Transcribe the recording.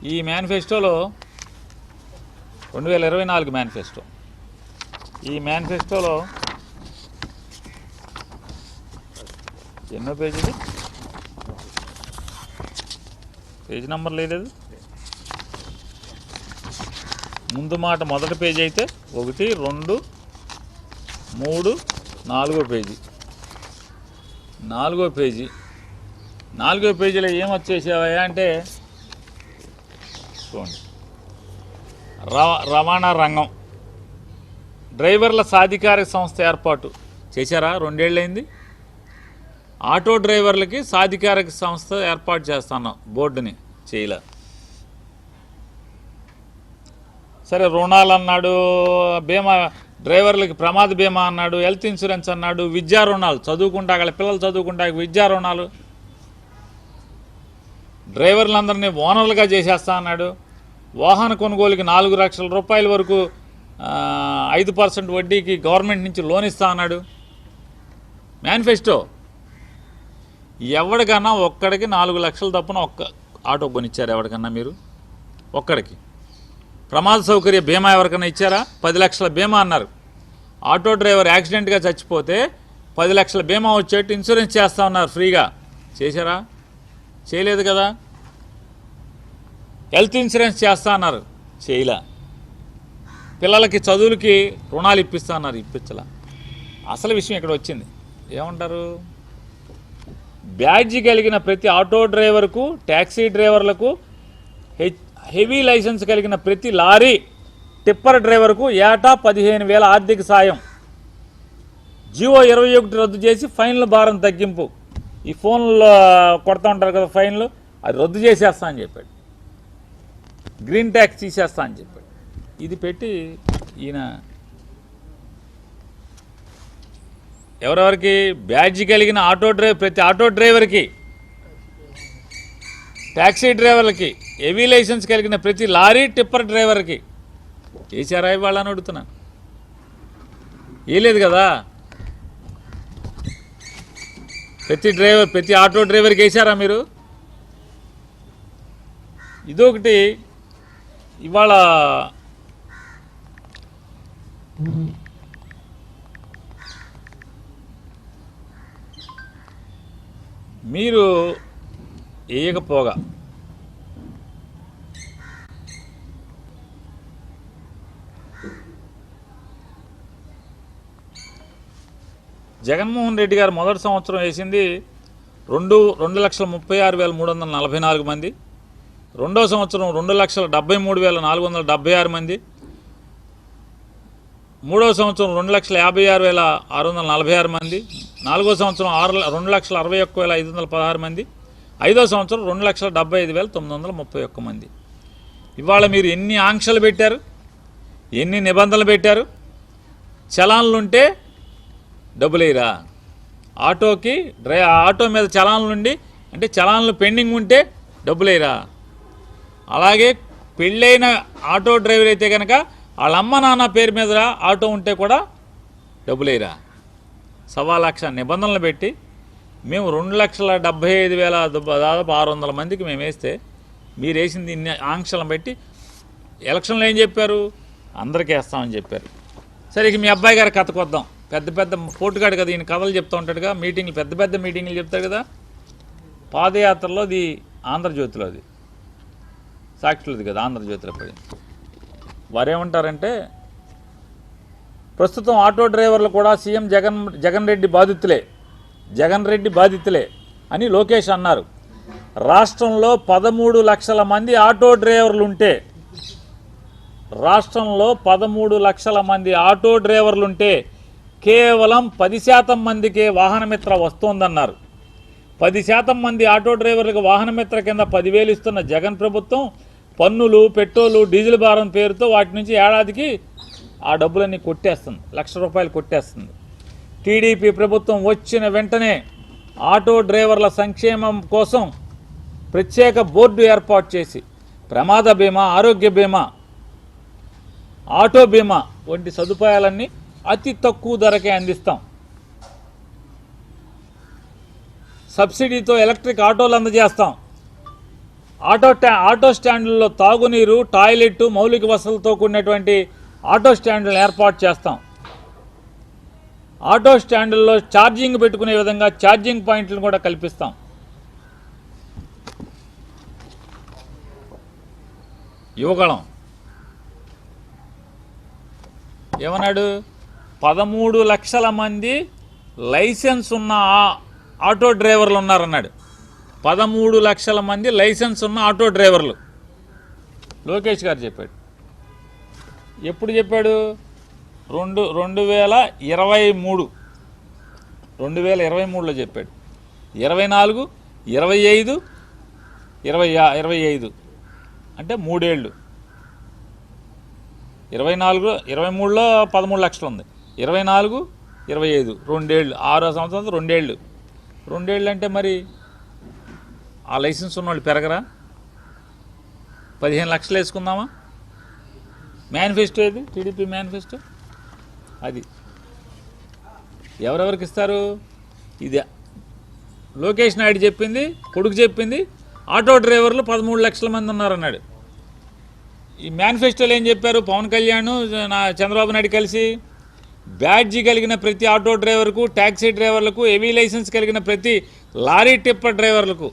ఈ మేనిఫెస్టోలో 2024 మేనిఫెస్టో, ఈ మేనిఫెస్టోలో ఎన్నో పేజీలు, పేజీ నెంబర్ లేదు, ముందు మాట మొదటి పేజీ అయితే 1, 2, 3, 4 పేజీ, 4 పేజీ, 4 పేజీలో ఏమొచ్చేసావా అంటే చూడండి, రవాణా రంగం, డ్రైవర్ల సాధికారిక సంస్థ ఏర్పాటు చేశారా? 2 ఏళ్ళైంది. ఆటో డ్రైవర్లకి సాధికారిక సంస్థ ఏర్పాటు చేస్తున్నాం, బోర్డుని చేయలే. సరే, రుణాలు అన్నాడు, బీమా, డ్రైవర్లకి ప్రమాద బీమా అన్నాడు, హెల్త్ ఇన్సూరెన్స్ అన్నాడు, విద్యా రుణాలు, చదువుకుంటా వాళ్ళ పిల్లలు చదువుకుంటా విద్యా రుణాలు, డ్రైవర్లందరినీ ఓనర్లుగా చేసేస్తా అన్నాడు. వాహన కొనుగోలుకి 4 లక్షల రూపాయల వరకు 5% వడ్డీకి గవర్నమెంట్ నుంచి లోన్ ఇస్తా అన్నాడు. మేనిఫెస్టో ఎవరికన్నా ఒక్కడికి 4 లక్షలు తప్పున ఒక్క ఆటో కొనిచ్చారు ఎవరికన్నా? మీరు ఒక్కడికి ప్రమాద సౌకర్య బీమా ఎవరికైనా ఇచ్చారా? 10 లక్షల బీమా అన్నారు. ఆటో డ్రైవర్ యాక్సిడెంట్గా చచ్చిపోతే 10 లక్షల బీమా వచ్చేట్టు ఇన్సూరెన్స్ చేస్తా ఉన్నారు ఫ్రీగా. చేశారా? చేయలేదు కదా. హెల్త్ ఇన్సూరెన్స్ చేస్తా అన్నారు, చేయలే. పిల్లలకి చదువులకి రుణాలు ఇప్పిస్తా అన్నారు, ఇప్పించలా. అసలు విషయం ఇక్కడ వచ్చింది. ఏమంటారు? బ్యాడ్జి కలిగిన ప్రతి ఆటో డ్రైవర్కు, ట్యాక్సీ డ్రైవర్లకు, హెవీ లైసెన్స్ కలిగిన ప్రతి లారీ టిప్పర్ డ్రైవర్కు ఏటా 15,000 ఆర్థిక సాయం. జియో 21 రద్దు చేసి ఫైన్ల భారం తగ్గింపు. ఈ ఫోన్లో కొడతా ఉంటారు కదా ఫైన్లు, అది రద్దు చేసేస్తా అని చెప్పాడు. గ్రీన్ ట్యాక్స్ తీసేస్తా అని చెప్పాడు. ఇది పెట్టి ఈయన ఎవరెవరికి? బ్యాడ్జి కలిగిన ప్రతి ఆటో డ్రైవర్కి, ట్యాక్సీ డ్రైవర్లకి, హెవీ లైసెన్స్ కలిగిన ప్రతి లారీ టిప్పర్ డ్రైవర్కి వేసారా ఇవాళని అడుగుతున్నాను. వేయలేదు కదా. ప్రతి ఆటో డ్రైవర్కి వేసారా మీరు? ఇదొకటి. ఇవాళ మీరు వేయకపోగా జగన్మోహన్ రెడ్డి గారు మొదటి సంవత్సరం వేసింది 2,36,344 మంది. రెండో సంవత్సరం 2,73,476 మంది. మూడో సంవత్సరం 2,56,646 మంది. నాలుగో సంవత్సరం 2,61,516 మంది. ఐదో సంవత్సరం 2,75,931 మంది. ఇవాళ మీరు ఎన్ని ఆంక్షలు పెట్టారు, ఎన్ని నిబంధనలు పెట్టారు? చలాన్లుంటే డబ్బులేరా? ఆటో మీద చలాన్లుండి, అంటే చలాన్లు పెండింగ్ ఉంటే డబ్బులేరా? అలాగే పెళ్ళైన ఆటో డ్రైవర్ అయితే కనుక వాళ్ళ అమ్మ నాన్న పేరు మీద ఆటో ఉంటే కూడా డబ్బులేరా? 1,00,000 నిబంధనలు పెట్టి మేము 2,75,000 దాదాపు 600 మందికి మేము వేస్తే మీరు వేసింది ఇన్ని ఆంక్షలను పెట్టి ఎలక్షన్లో ఏం చెప్పారు? అందరికీ వేస్తామని చెప్పారు. సరే, ఇక మీ అబ్బాయి గారి కథకు వద్దాం. పెద్ద పోటుగాడు కదా, ఈయన కథలు చెప్తూ ఉంటాడుగా, మీటింగ్లు, పెద్ద మీటింగ్లు చెప్తాడు కదా. పాదయాత్రలో అది ఆంధ్రజ్యోతిలో, అది సాక్షులది కదా, ఆంధ్రజ్యోతిలో పడింది. వారేమంటారంటే, ప్రస్తుతం ఆటో డ్రైవర్లు కూడా సీఎం జగన్ రెడ్డి బాధితులే అని లోకేష్ అన్నారు. రాష్ట్రంలో 13 లక్షల మంది ఆటో డ్రైవర్లుంటే, కేవలం 10% మందికే వాహనమిత్ర వస్తోందన్నారు. 10% మంది ఆటో డ్రైవర్లకు వాహనమిత్ర కింద 10,000 ఇస్తున్న జగన్ ప్రభుత్వం పన్నులు, పెట్రోలు, డీజిల్ భారం పేరుతో వాటి నుంచి ఏడాదికి ఆ డబ్బులన్నీ కొట్టేస్తుంది, ₹1,00,000 కొట్టేస్తుంది. టీడీపీ ప్రభుత్వం వచ్చిన వెంటనే ఆటో డ్రైవర్ల సంక్షేమం కోసం ప్రత్యేక బోర్డు ఏర్పాటు చేసి ప్రమాద బీమా, ఆరోగ్య బీమా, ఆటో బీమా వంటి సదుపాయాలన్నీ అతి తక్కువ ధరకే అందిస్తాం. సబ్సిడీతో ఎలక్ట్రిక్ ఆటోలు అందజేస్తాం. ఆటో స్టాండ్లలో తాగునీరు, టాయిలెట్, మౌలిక వసతులతో కూడినటువంటి ఆటో స్టాండ్లను ఏర్పాటు చేస్తాం. ఆటో స్టాండ్లలో ఛార్జింగ్ పెట్టుకునే విధంగా ఛార్జింగ్ పాయింట్లను కూడా కల్పిస్తాం. యువగళం ఏమన్నాడు? 13 లక్షల మంది లైసెన్స్ ఉన్న ఆటో డ్రైవర్లు ఉన్నారన్నాడు. 13 లక్షల మంది లైసెన్స్ ఉన్న ఆటో డ్రైవర్లు లోకేష్ గారు చెప్పాడు. ఎప్పుడు చెప్పాడు? 2023లో చెప్పాడు. 24, 25, 25 అంటే 3 ఏళ్ళు. 23లో 13 లక్షలు ఉంది, 24, 25 2 ఏళ్ళు, 6వ సంవత్సరం 2 ఏళ్ళు. 2 ఏళ్ళు అంటే మరి ఆ లైసెన్స్ ఉన్నవాళ్ళు పెరగరా? 15 లక్షలు వేసుకుందామా? మేనిఫెస్టో ఇది, టీడీపీ మేనిఫెస్టో. అది ఎవరెవరికి ఇస్తారు? ఇది లోకేష్ నాయుడు చెప్పింది, కొడుకు చెప్పింది. ఆటో డ్రైవర్లు 13 లక్షల మంది ఉన్నారన్నాడు. ఈ మేనిఫెస్టోలో ఏం చెప్పారు? పవన్ కళ్యాణ్, చంద్రబాబు నాయుడు కలిసి బ్యాడ్జీ కలిగిన ప్రతి ఆటో డ్రైవర్కు, ట్యాక్సీ డ్రైవర్లకు, హెవీ లైసెన్స్ కలిగిన ప్రతి లారీ టిప్పర్ డ్రైవర్లకు